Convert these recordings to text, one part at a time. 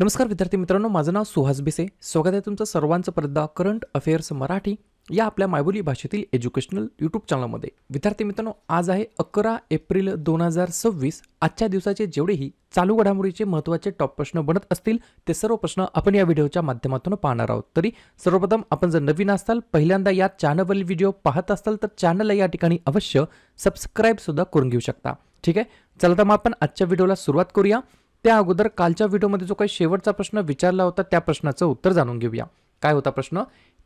नमस्कार विद्यार्थी मित्रांनो, माझं नाव सुहास बिसे. स्वागत आहे तुमचं सर्वांचं परत करंट अफेअर्स मराठी या आपल्या मायबोली भाषेतील एज्युकेशनल यूट्यूब चॅनलमध्ये. विद्यार्थी मित्रांनो, आज आहे 11 एप्रिल 2026. आजच्या दिवसाचे जेवढेही चालू घडामोडीचे महत्त्वाचे टॉप प्रश्न बनत असतील ते सर्व प्रश्न आपण या व्हिडिओच्या माध्यमातून पाहणार आहोत. तरी सर्वप्रथम आपण जर नवीन असाल, पहिल्यांदा या चॅनलवरील व्हिडिओ पाहत असाल तर चॅनलला या ठिकाणी अवश्य सबस्क्राईब सुद्धा करून घेऊ शकता. ठीक आहे, चला तर मग आपण आजच्या व्हिडिओला सुरुवात करूया. त्या अगोदर कालच्या व्हिडिओमध्ये जो काही शेवटचा प्रश्न विचारला होता त्या प्रश्नाचं उत्तर जाणून घेऊया. काय होता प्रश्न?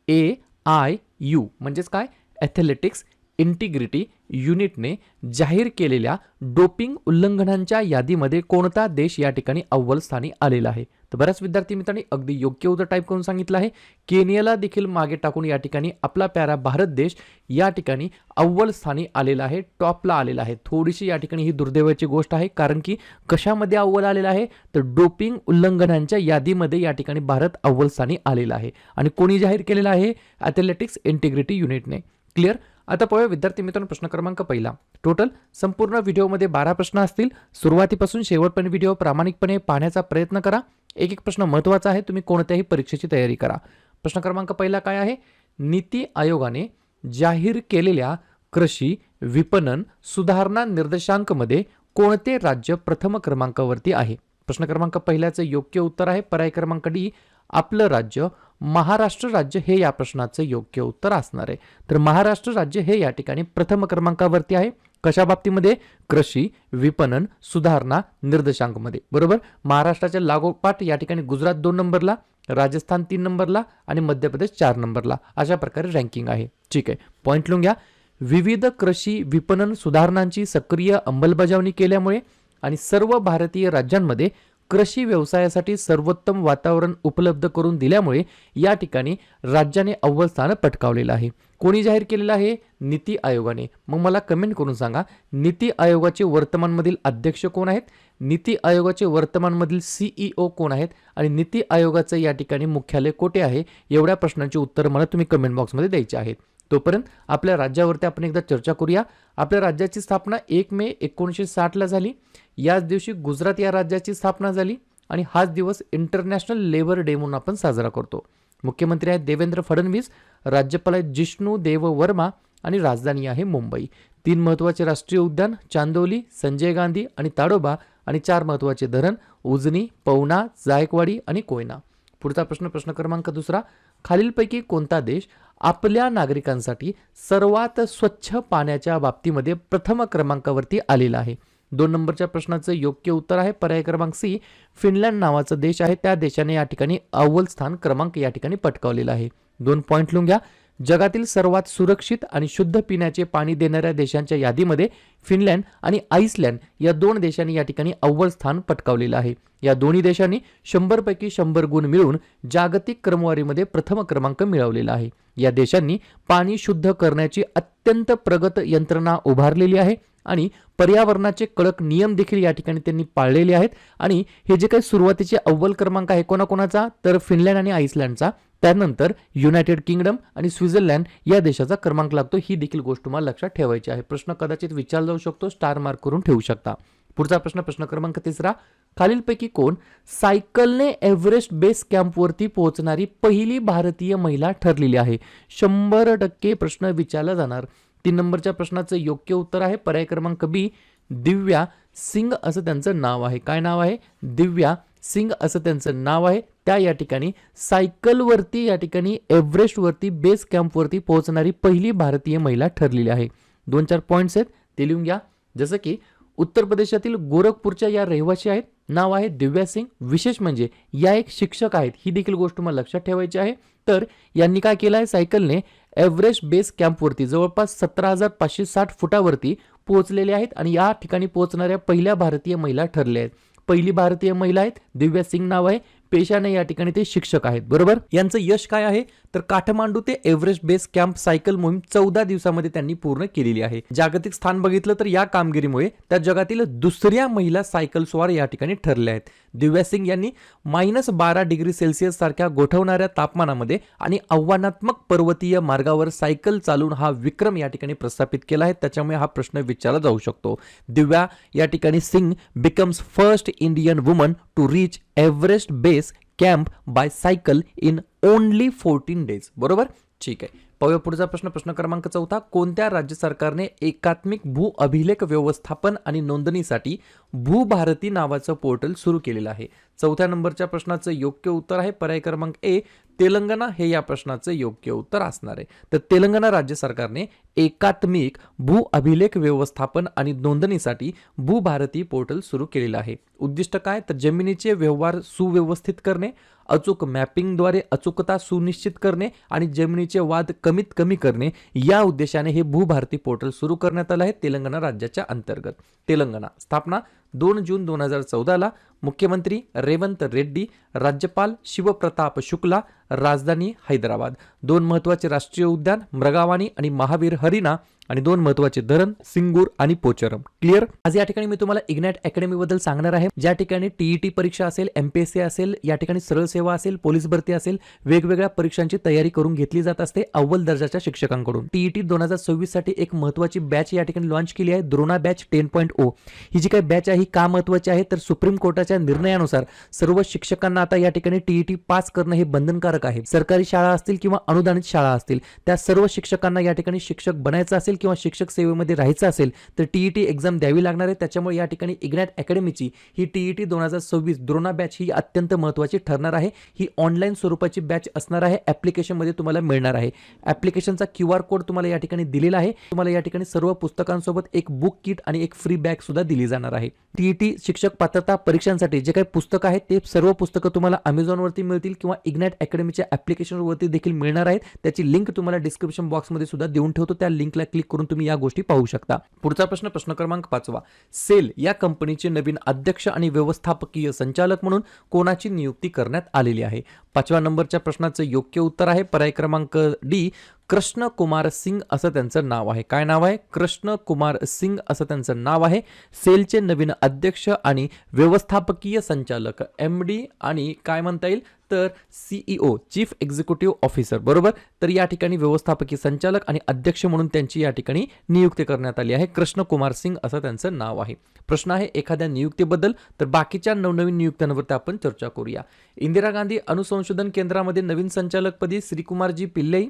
AIU म्हणजेच काय? ॲथलेटिक्स इंटिग्रिटी युनिटने जाहीर केलेल्या डोपिंग उल्लंघनांच्या यादीमध्ये कोणता देश या ठिकाणी अव्वल स्थानी आलेला आहे? तर बऱ्याच विद्यार्थी मित्रांनी अगदी योग्य उत्तर टाईप करून सांगितलं आहे. केनियाला देखील मागे टाकून या ठिकाणी आपला प्यारा भारत देश या ठिकाणी अव्वल स्थानी आलेला आहे, टॉपला आलेला आहे. थोडीशी या ठिकाणी ही दुर्दैवाची गोष्ट आहे, कारण की कशामध्ये अव्वल आलेला आहे तर डोपिंग उल्लंघनांच्या यादीमध्ये या ठिकाणी भारत अव्वल स्थानी आलेला आहे. आणि कोणी जाहीर केलेला आहे? ॲथलेटिक्स इंटिग्रिटी युनिटने. क्लिअर? आता पाहूया विद्यार्थी मित्रांनो प्रश्न क्रमांक पहिला. टोटल संपूर्ण व्हिडिओमध्ये 12 प्रश्न असतील. सुरुवातीपासून शेवटपर्यंत व्हिडिओ प्रामाणिकपणे पाहण्याचा प्रयत्न करा. एक एक प्रश्न महत्त्वाचा आहे, तुम्ही कोणत्याही परीक्षेची तयारी करा. प्रश्न क्रमांक पहिला काय आहे? नीती आयोगाने जाहीर केलेल्या कृषी विपणन सुधारणा निर्देशांकमध्ये कोणते राज्य प्रथम क्रमांकावरती आहे? प्रश्न क्रमांक पहिल्याचं योग्य उत्तर आहे पर्याय क्रमांक डी, आपलं राज्य. महाराष्ट्र राज्य हे या प्रश्नाचं योग्य उत्तर असणार आहे. तर महाराष्ट्र राज्य हे या ठिकाणी प्रथम क्रमांकावरती आहे. कशा बाबतीमध्ये? कृषी विपणन सुधारणा निर्देशांकमध्ये. बरोबर. महाराष्ट्राच्या लागोपाठ या ठिकाणी गुजरात 2 नंबरला, राजस्थान 3 नंबरला आणि मध्य प्रदेश 4 नंबरला. अशा प्रकारे रँकिंग आहे. ठीक आहे, पॉईंट लिहून घ्या. विविध कृषी विपणन सुधारणांची सक्रिय अंमलबजावणी केल्यामुळे आणि सर्व भारतीय राज्यांमध्ये कृषी व्यवसायासाठी सर्वोत्तम वातावरण उपलब्ध करून दिल्यामुळे या ठिकाणी राज्याने अव्वल स्थान पटकावलेलं आहे. कोणी जाहीर केलेलं आहे? नीती आयोगाने. मग मला कमेंट करून सांगा, नीती आयोगाचे वर्तमानमधील अध्यक्ष कोण आहेत? नीती आयोगाचे वर्तमानमधील CEO कोण आहेत? आणि नीती आयोगाचं या ठिकाणी मुख्यालय कोठे आहे? एवढ्या प्रश्नांची उत्तर मला तुम्ही कमेंट बॉक्समध्ये द्यायची आहेत. तोपर्यंत आपल्या राज्यावरती आपण एकदा चर्चा करूया. आपल्या राज्याची स्थापना 1 मे 1960ला झाली. याच दिवशी गुजरात या राज्याची स्थापना झाली आणि हाच दिवस इंटरनॅशनल लेबर डे म्हणून आपण साजरा करतो. मुख्यमंत्री आहेत देवेंद्र फडणवीस, राज्यपाल आहेत जिष्णू देव वर्मा आणि राजधानी आहे मुंबई. 3 महत्त्वाचे राष्ट्रीय उद्यान चांदोली, संजय गांधी आणि ताडोबा आणि 4 महत्त्वाचे धरण उजनी, पवना, जायकवाडी आणि कोयना. पुढचा प्रश्न, प्रश्न क्रमांक दुसरा. खालीलपैकी कोणता देश आपल्या नागरिकांसाठी सर्वात स्वच्छ पाण्याच्या बाबतीमध्ये प्रथम क्रमांकावरती आलेला आहे? 2 नंबरच्या प्रश्नाचं योग्य उत्तर आहे पर्याय क्रमांक सी, फिनलँड नावाचा देश आहे. त्या देशाने या ठिकाणी अव्वल स्थान क्रमांक या ठिकाणी पटकावलेला आहे. 2 पॉईंट लिहून घ्या. जगातील सर्वात सुरक्षित आणि शुद्ध पिण्याचे पाणी देणाऱ्या देशांच्या यादीमध्ये फिनलँड आणि आईसलँड या 2 देशांनी या ठिकाणी अव्वल स्थान पटकावलेलं आहे. या दोन्ही देशांनी 100 पैकी 100 गुण मिळवून जागतिक क्रमवारीमध्ये प्रथम क्रमांक मिळवलेला आहे. या देशांनी पाणी शुद्ध करण्याची अत्यंत प्रगत यंत्रणा उभारलेली आहे आणि पर्यावरणाचे कडक नियम देखील या ठिकाणी त्यांनी पाळलेले आहेत. आणि हे जे काही सुरुवातीचे अव्वल क्रमांक आहे कोणाकोणाचा? तर फिनलँड आणि आईसलँडचा. त्यानंतर युनायटेड किंगडम आणि स्वित्झर्लंड या देशाचा क्रमांक लागतो. ही देखील गोष्ट तुम्हाला लक्षात ठेवायची आहे. प्रश्न कदाचित विचारला जाऊ शकतो, स्टार मार्क करून ठेवू शकता. पुढचा प्रश्न, प्रश्न क्रमांक तिसरा. खालीलपैकी कोण सायकलने एव्हरेस्ट बेस कॅम्पवरती पोहोचणारी पहिली भारतीय महिला ठरलेली आहे? 100% प्रश्न विचारला जाणार. 3 नंबरच्या प्रश्नाचं योग्य उत्तर आहे पर्याय क्रमांक बी, दिव्या सिंग असं त्यांचं नाव आहे. काय नाव आहे? दिव्या सिंग असं त्यांचं नाव आहे. त्या या ठिकाणी सायकलवरती या ठिकाणी एव्हरेस्टवरती बेस कॅम्पवरती पोहोचणारी पहिली भारतीय महिला ठरलेली आहे. 2-4 पॉईंट्स आहेत ते लिहून घ्या. जसं की उत्तर प्रदेशातील गोरखपूरच्या या रहिवासी आहेत. नाव आहे दिव्या सिंग. विशेष म्हणजे या एक शिक्षक आहेत. ही देखील गोष्ट मला लक्षात ठेवायची आहे. तर यांनी काय केलं आहे? सायकलने एव्हरेस्ट बेस कॅम्पवरती जवळपास 17,560 फुटावरती पोहोचलेले आहेत आणि या ठिकाणी पोहोचणाऱ्या पहिल्या भारतीय महिला ठरल्या आहेत. पहिली भारतीय महिला आहेत, दिव्या सिंग नाव आहे. पेशाने या ठिकाणी ते शिक्षक आहेत. बरोबर. यांचं यश काय आहे? तर काठमांडू ते एव्हरेस्ट बेस कॅम्प सायकल मोहीम 14 दिवसामध्ये त्यांनी पूर्ण केलेली आहे. जागतिक स्थान बघितलं तर या कामगिरीमुळे त्या जगातील दुसऱ्या महिला सायकल स्वार या ठिकाणी ठरल्या आहेत. दिव्या सिंग यांनी -12 डिग्री सेल्सिअस सारख्या गोठवणाऱ्या तापमानामध्ये आणि आव्हानात्मक पर्वतीय मार्गावर सायकल चालून हा विक्रम या ठिकाणी प्रस्थापित केला आहे. त्याच्यामुळे हा प्रश्न विचारला जाऊ शकतो. दिव्या या ठिकाणी Singh becomes first Indian woman to reach Everest base camp by cycle in only 14 days. बरोबर, ठीक आहे. पाहूया पुढचा प्रश्न. प्रश्न क्रमांक 4. कोणत्या राज्य सरकारने एकात्मिक भू अभिलेख व्यवस्थापन आणि नोंदणीसाठी भूभारती नावाचं पोर्टल सुरू केलेलं आहे? 4थ्या नंबरच्या प्रश्नाचं योग्य उत्तर आहे पर्याय क्रमांक ए, तेलंगणा हे या प्रश्नाचं योग्य उत्तर असणार आहे. तर तेलंगणा राज्य सरकारने एकात्मिक भू अभिलेख व्यवस्थापन आणि नोंदणीसाठी भूभारती पोर्टल सुरू केलेलं आहे. उद्दिष्ट काय? तर जमिनीचे व्यवहार सुव्यवस्थित करणे, अचूक मॅपिंगद्वारे अचूकता सुनिश्चित करणे आणि जमिनीचे वाद कमीत कमी करणे या उद्देशाने हे भूभारती पोर्टल सुरू करण्यात आलं आहे तेलंगणा राज्याच्या अंतर्गत. तेलंगणा स्थापना 2 जून 2014. मुख्यमंत्री रेवंत रेड्डी, राज्यपाल शिवप्रताप शुक्ला, राजधानी हैदराबाद. 2 महत्त्वाचे राष्ट्रीय उद्यान मृगावानी आणि महावीर हरिना आणि 2 महत्त्वाचे धरण सिंगूर आणि पोचरम. क्लिअर. आज या ठिकाणी मी तुम्हाला इग्नाइट अकॅडमी बद्दल सांगणार आहे. ज्या ठिकाणी टीईटी परीक्षा असेल, एमपीएससी असेल, या ठिकाणी सरळ सेवा असेल, पोलीस भरती असेल, वेगवेगळ्या परीक्षांची तयारी करून घेतली जात असते अव्वल दर्जाच्या शिक्षकांकडून. टीईटी 2026 साठी एक महत्त्वाची बॅच या ठिकाणी लॉन्च केली आहे, द्रोणा बॅच 10.0. ही जी काही बॅच आहे ही का महत्त्वाची आहे? तर सुप्रीम कोर्टाच्या निर्णयानुसार सर्व शिक्षकांना आता या ठिकाणी टीईटी पास करणं हे बंधनकारक आहे. सरकारी शाळा असतील किंवा अनुदानित शाळा असतील, त्या सर्व शिक्षकांना या ठिकाणी शिक्षक बनायचं असेल किंवा शिक्षक सेवेमध्ये राहायचं असेल तर टीईटी एक्झाम द्यावी लागणार आहे. त्याच्यामुळे या ठिकाणी इग्नाइट अकॅडमीची ही टीईटी 2026 द्रोणा बॅच ही अत्यंत महत्त्वाची ठरणार आहे. ही ऑनलाईन स्वरूपाची बॅच असणार आहे. ॲप्लिकेशनमध्ये तुम्हाला मिळणार आहे. ॲप्लिकेशनचा QR कोड तुम्हाला या ठिकाणी दिलेला आहे. तुम्हाला या ठिकाणी सर्व पुस्तकांसोबत एक बुक किट आणि एक फ्री बॅग सुद्धा दिली जाणार आहे. टीईटी शिक्षक पात्रता परीक्षांसाठी जे काही पुस्तकं आहेत ते सर्व पुस्तकं तुम्हाला Amazonवरती मिळतील किंवा इग्नाइट अकॅडमीच्या ॲप्लिकेशनवरती देखील मिळणार आहेत. त्याची लिंक तुम्हाला डिस्क्रिप्शन बॉक्समध्ये सुद्धा देऊन ठेवतो. त्या लिंकला क्लिक करून तुम्ही या गोष्टी पाहू शकता. पुढचा प्रश्न. प्रश्न क्रमांक 5. सेल या कंपनीचे नवीन अध्यक्ष आणि व्यवस्थापकीय संचालक म्हणून कोणाची नियुक्ती करण्यात आलेली आहे? 5व्या नंबरच्या प्रश्नाचं योग्य उत्तर आहे पर्याय क्रमांक डी, कृष्ण कुमार सिंग असं त्यांचं नाव आहे. काय नाव आहे? कृष्ण कुमार सिंग असं त्यांचं नाव आहे. सेलचे नवीन अध्यक्ष आणि व्यवस्थापकीय संचालक MD आणि काय म्हणता येईल तर CEO चीफ एक्झिक्युटिव्ह ऑफिसर. बरोबर. तर या ठिकाणी व्यवस्थापकीय संचालक आणि अध्यक्ष म्हणून त्यांची या ठिकाणी नियुक्ती करण्यात आली आहे. कृष्ण कुमार सिंग असं त्यांचं नाव आहे. प्रश्न आहे एखाद्या नियुक्तीबद्दल, तर बाकीच्या नवनवीन नियुक्त्यांवरती आपण चर्चा करूया. इंदिरा गांधी अणुसंशोधन केंद्रामध्ये नवीन संचालकपदी श्रीकुमारजी पिल्लई,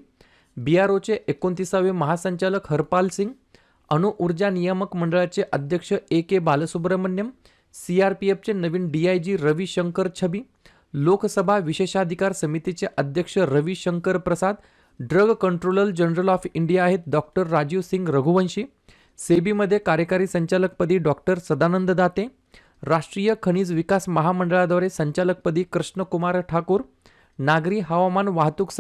BROचे 29वे महासंचालक हरपाल सिंग, अणु ऊर्जा नियामक मंडळाचे अध्यक्ष AK बालसुब्रमण्यम, CRPFचे नवीन DIG रवी शंकर छबी, लोकसभा विशेषाधिकार समितीचे अध्यक्ष Ravi Shankar Prasad, drug controller general of India आहेत डॉक्टर राजीव सिंग रघुवंशी, सेबीमध्ये कार्यकारी संचालकपदी डॉक्टर सदानंद दाते, राष्ट्रीय खनिज विकास महामंडळाद्वारे संचालकपदी कृष्णकुमार ठाकूर, नागरी हवामान वाहतूक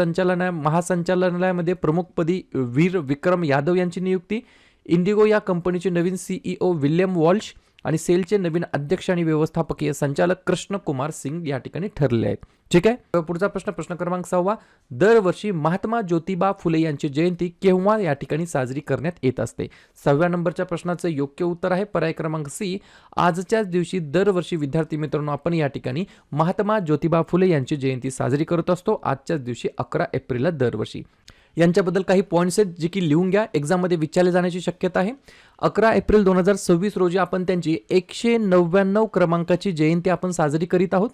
महासंचालनालयामध्ये प्रमुखपदी वीर विक्रम यादव यांची नियुक्ती, इंडिगो या कंपनीचे नवीन CEO विल्यम वॉल्श आणि सेलचे नवीन अध्यक्ष आणि व्यवस्थापकीय संचालक कृष्ण कुमार सिंग या ठिकाणी ठरले आहेत. ठीक आहे. पुढचा प्रश्न. प्रश्न क्रमांक 6. दरवर्षी महात्मा ज्योतिबा फुले यांची जयंती केव्हा या ठिकाणी साजरी करण्यात येत असते? 6व्या नंबरच्या प्रश्नाचं योग्य उत्तर आहे पर्याय क्रमांक C, आजच्याच दिवशी दरवर्षी. विद्यार्थी मित्रांनो, आपण या ठिकाणी महात्मा ज्योतिबा फुले यांची जयंती साजरी करत असतो आजच्याच दिवशी 11 एप्रिलला दरवर्षी. यांच्याबद्दल काही पॉईंट्स आहेत जे की लिहून घ्या, एक्झाममध्ये विचारले जाण्याची शक्यता आहे. 11 एप्रिल 2026 रोजी आपण त्यांची 199 क्रमांकाची जयंती आपण साजरी करीत आहोत.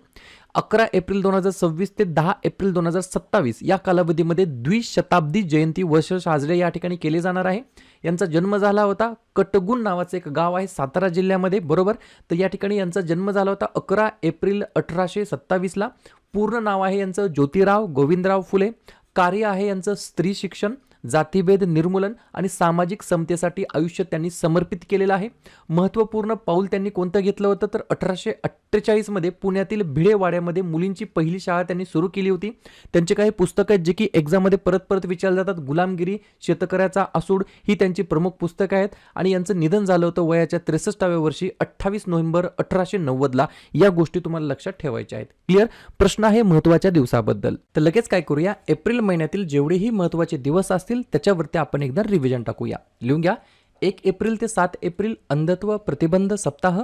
11 एप्रिल 2026 ते 10 एप्रिल 2027 या कालावधीमध्ये द्विशताब्दी जयंती वर्ष साजरे या ठिकाणी केले जाणार आहे. यांचा जन्म झाला होता कटगुण नावाचं एक गाव आहे सातारा जिल्ह्यामध्ये. बरोबर. तर या ठिकाणी यांचा जन्म झाला होता 11 एप्रिल 1827ला. पूर्ण नाव आहे यांचं ज्योतिराव गोविंदराव फुले. कार्य आहे यांचं स्त्री शिक्षण, जातीभेद निर्मूलन आणि सामाजिक समतेसाठी आयुष्य त्यांनी समर्पित केलेलं आहे. महत्त्वपूर्ण पाऊल त्यांनी कोणतं घेतलं होतं तर 1848 मध्ये पुण्यातील भिडेवाड्यामध्ये मुलींची पहिली शाळा त्यांनी सुरू केली होती. त्यांचे काही पुस्तकं आहेत जे की एक्झाममध्ये परत परत विचारले जातात. गुलामगिरी, शेतकऱ्याचा आसूड ही त्यांची प्रमुख पुस्तकं आहेत. आणि यांचं निधन झालं होतं वयाच्या 63व्या वर्षी 28 नोव्हेंबर 1890ला. या गोष्टी तुम्हाला लक्षात ठेवायच्या आहेत. क्लिअर. प्रश्न आहे महत्त्वाच्या दिवसाबद्दल. तर लगेच काय करूया, एप्रिल महिन्यातील जेवढेही महत्त्वाचे दिवस असतील त्याच्यावरती आपण एकदा रिव्हिजन टाकूया. लिहून घ्या. 1 एप्रिल ते 7 एप्रिल अंधत्व प्रतिबंध सप्ताह,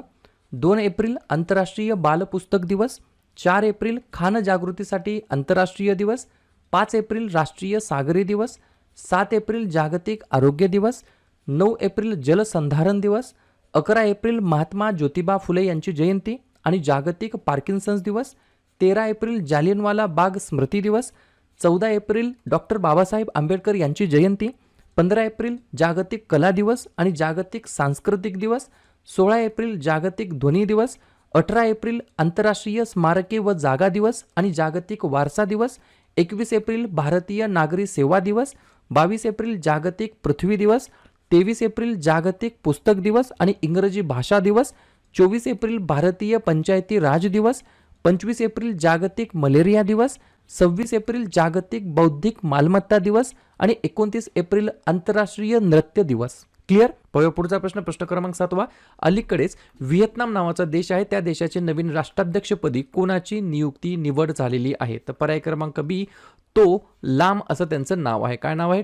2 एप्रिल आंतरराष्ट्रीय बालपुस्तक दिवस, 4 एप्रिल खान जागृतीसाठी आंतरराष्ट्रीय दिवस, 5 एप्रिल राष्ट्रीय सागरी दिवस, 7 एप्रिल जागतिक आरोग्य दिवस, 9 एप्रिल जलसंधारण दिवस, 11 एप्रिल महात्मा ज्योतिबा फुले यांची जयंती आणि जागतिक पार्किन्सन्स दिवस, 13 एप्रिल जालियनवाला बाग स्मृती दिवस, 14 एप्रिल डॉक्टर बाबासाहेब आंबेडकर यांची जयंती, 15 एप्रिल जागतिक कला दिवस आणि जागतिक सांस्कृतिक दिवस, 16 एप्रिल जागतिक ध्वनी दिवस, 18 एप्रिल आंतरराष्ट्रीय स्मारके व जागा दिवस आणि जागतिक वारसा दिवस, 21 एप्रिल भारतीय नागरी सेवा दिवस, 22 एप्रिल जागतिक पृथ्वी दिवस, 23 एप्रिल जागतिक पुस्तक दिवस आणि इंग्रजी भाषा दिवस, 24 एप्रिल भारतीय पंचायती राज दिवस, 25 एप्रिल जागतिक मलेरिया दिवस, 26 एप्रिल जागतिक बौद्धिक मालमत्ता दिवस आणि 29 एप्रिल आंतरराष्ट्रीय नृत्य दिवस. क्लिअर? पुढचा प्रश्न क्रमांक 7. अलीकडेच व्हिएतनाम नावाचा देश आहे, त्या देशाचे नवीन राष्ट्राध्यक्षपदी कोणाची निवड झालेली आहे? तर पर्याय क्रमांक बी, तो लाम असं त्यांचं नाव आहे. काय नाव आहे?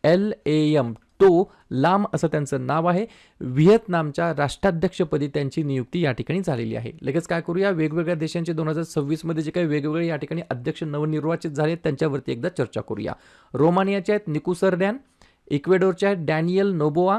TOLAM, तो लाम असं त्यांचं नाव आहे. व्हिएतनामच्या राष्ट्राध्यक्षपदी त्यांची नियुक्ती या ठिकाणी झालेली आहे. लगेच काय करूया, वेगवेगळ्या देशांचे 2026 मध्ये जे काही वेगवेगळे या ठिकाणी अध्यक्ष नवनिर्वाचित झाले त्यांच्यावरती एकदा चर्चा करूया. रोमानियाचे आहेत निकुसरडॅन, इक्वेडोरचे आहेत डॅनियल नोबोआ,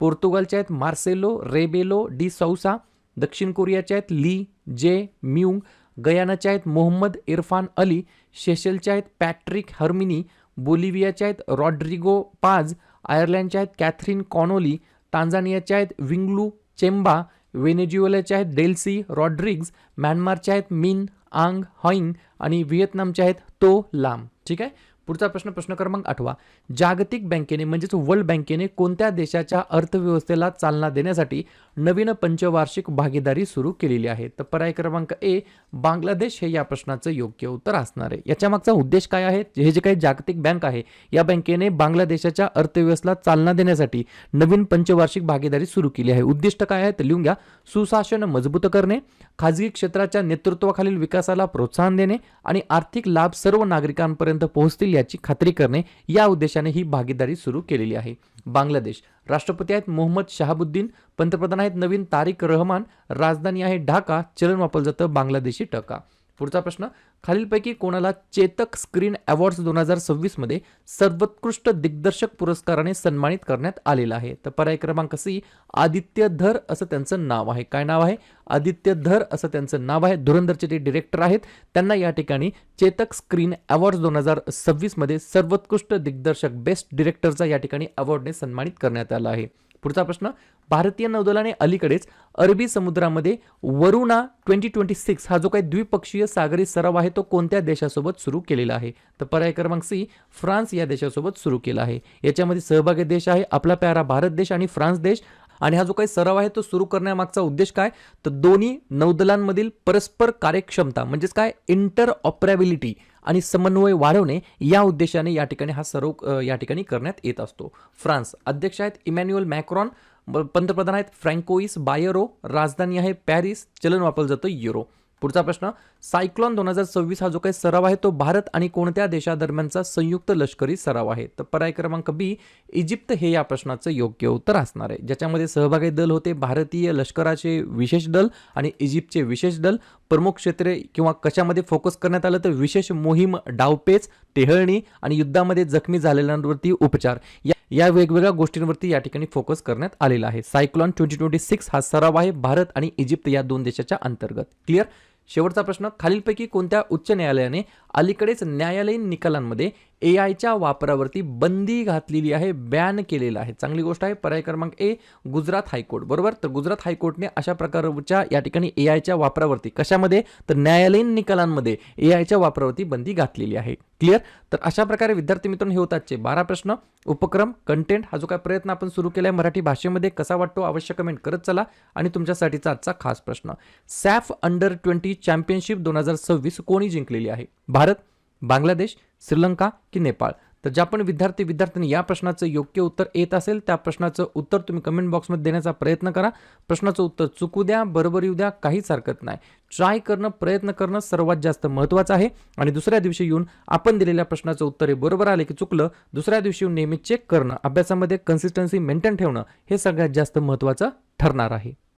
पोर्तुगालचे आहेत मार्सेलो रेबेलो डी सौसा, दक्षिण कोरियाचे आहेत ली जे म्यूंग, गयानाचे आहेत मोहम्मद इरफान अली, सेशेल्सचे आहेत पॅट्रिक हर्मिनी, बोलिव्हियाचे आहेत रॉड्रिगो पाज, आयर्लंडचे आहेत कॅथरीन कॉनोली, टांझानियाचे आहेत विंगलू चेंबा, व्हेनेझुएलाचे आहेत डेल्सी रॉड्रिग्ज, म्यानमारचे आहेत मिन आंग हॉइंग आणि व्हिएतनामचे आहेत तो लाम. ठीक आहे. पुढचा प्रश्न क्रमांक 8. जागतिक बँकेने म्हणजेच वर्ल्ड बँकेने कोणत्या देशाच्या अर्थव्यवस्थेला चालना देण्यासाठी नवीन पंचवार्षिक भागीदारी सुरू केलेली आहे? तर पर्याय क्रमांक ए, बांगलादेश हे या प्रश्नाचं योग्य उत्तर असणार आहे. याच्या मागचा उद्देश काय आहे? हे जे काही जागतिक बँक आहे या बँकेने बांगलादेशाच्या अर्थव्यवस्थेला चालना देण्यासाठी नवीन पंचवार्षिक भागीदारी सुरू केली आहे. उद्दिष्ट काय आहे? तर लिहून घ्या. सुशासन मजबूत करणे, खाजगी क्षेत्राच्या नेतृत्वाखालील विकासाला प्रोत्साहन देणे आणि आर्थिक लाभ सर्व नागरिकांपर्यंत पोहोचतील याची खात्री करणे या उद्देशाने ही भागीदारी सुरू केलेली आहे. बांगलादेश राष्ट्रपती आहेत मोहम्मद शहाबुद्दीन, पंतप्रधान आहेत नवीन तारिक रहमान, राजधानी आहे ढाका, चलन वापरलं जातं बांगलादेशी टका. पुढचा प्रश्न, खालीलपैकी कोणाला चेतक स्क्रीन अवॉर्ड्स 2026 मध्ये सर्वोत्कृष्ट दिग्दर्शक पुरस्काराने सन्मानित करण्यात आलेला आहे? तर पर्याय क्रमांक सी, आदित्य धर असं त्यांचं नाव आहे. काय नाव आहे? आदित्य धर असं त्यांचं नाव आहे. धुरंधरचे ते डिरेक्टर आहेत. त्यांना या ठिकाणी चेतक स्क्रीन अवॉर्ड्स 2026 मध्ये सर्वोत्कृष्ट दिग्दर्शक बेस्ट डिरेक्टरचा या ठिकाणी अवॉर्डने सन्मानित करण्यात आला आहे. पुढचा प्रश्न, भारतीय नौदलाने अलीकडेच अरबी समुद्रामध्ये वरुणा 2026 हा जो काही द्विपक्षीय सागरी सराव आहे तो कोणत्या देशासोबत सुरू केलेला आहे? तर पर्याय क्रमांक सी, फ्रान्स या देशासोबत सुरू केला आहे. याच्यामध्ये सहभागी देश आहे आपला प्यारा भारत देश आणि फ्रान्स देश. आणि हा जो काही सराव आहे तो सुरू करण्यामागचा उद्देश काय? तर दोन्ही नौदलांमधील परस्पर कार्यक्षमता म्हणजेच काय इंटर ऑपरेबिलिटी आणि समन्वय वाढवणे या उद्देशाने या ठिकाणी हा सराव या ठिकाणी करण्यात येत असतो. फ्रान्स अध्यक्ष आहेत इमॅन्युअल मॅक्रॉन, पंतप्रधान आहेत फ्रँकोइस बायरो, राजधानी आहे पॅरिस, चलन वापरलं जातं युरो. पुढचा प्रश्न, सायक्लॉन 2026 हा जो काही सराव आहे तो भारत आणि कोणत्या देशादरम्यानचा संयुक्त लष्करी सराव आहे? तर पर्याय क्रमांक बी, इजिप्त हे या प्रश्नाचं योग्य उत्तर असणार आहे. ज्याच्यामध्ये सहभागी दल होते भारतीय लष्कराचे विशेष दल आणि इजिप्तचे विशेष दल. प्रमुख क्षेत्रे किंवा कशामध्ये फोकस करण्यात आलं तर विशेष मोहीम, डावपेच, टेहळणी आणि युद्धामध्ये जखमी झालेल्यांवरती उपचार या वेगवेगळ्या गोष्टींवरती या ठिकाणी फोकस करण्यात आलेला आहे. सायक्लॉन 2026 हा सराव आहे भारत आणि इजिप्त या दोन देशाच्या अंतर्गत. क्लिअर? शेवटचा प्रश्न, खालीलपैकी कोणत्या उच्च न्यायालयाने अलीकडेच न्यायालयीन निकालांमध्ये एआयच्या वापरावरती बंदी घातलेली आहे, बॅन केलेला आहे? चांगली गोष्ट आहे. पर्याय क्रमांक ए, गुजरात हायकोर्ट. बरोबर. तर गुजरात हायकोर्टने अशा प्रकारच्या या ठिकाणी एआयच्या वापरावरती कशामध्ये तर न्यायालयीन निकालांमध्ये एआयच्या वापरावरती बंदी घातलेली आहे. क्लिअर? तर अशा प्रकारे विद्यार्थी मित्रांनो हे होतातचे 12 प्रश्न. उपक्रम कंटेंट हा जो काय प्रयत्न आपण सुरू केलाय मराठी भाषेमध्ये कसा वाटतो अवश्य कमेंट करत चला. आणि तुमच्यासाठीचा आजचा खास प्रश्न, सॅफ अंडर 20 चॅम्पियनशिप 2026 कोणी जिंकलेली आहे? भारत, बांगलादेश, श्रीलंका की नेपाळ? तर ज्या पण विद्यार्थ्यांनी या प्रश्नाचं योग्य उत्तर येत असेल त्या प्रश्नाचं उत्तर तुम्ही कमेंट बॉक्समध्ये देण्याचा प्रयत्न करा. प्रश्नाचं उत्तर चुकू द्या, बरोबर येऊ द्या, काहीच हरकत नाही. ट्राय करणं, प्रयत्न करणं सर्वात जास्त महत्त्वाचं आहे. आणि दुसऱ्या दिवशी येऊन आपण दिलेल्या प्रश्नाचं उत्तर हे बरोबर आले की चुकलं, दुसऱ्या दिवशी येऊन नेहमी चेक करणं, अभ्यासामध्ये कन्सिस्टन्सी मेंटेन ठेवणं हे सगळ्यात जास्त महत्त्वाचं ठरणार आहे.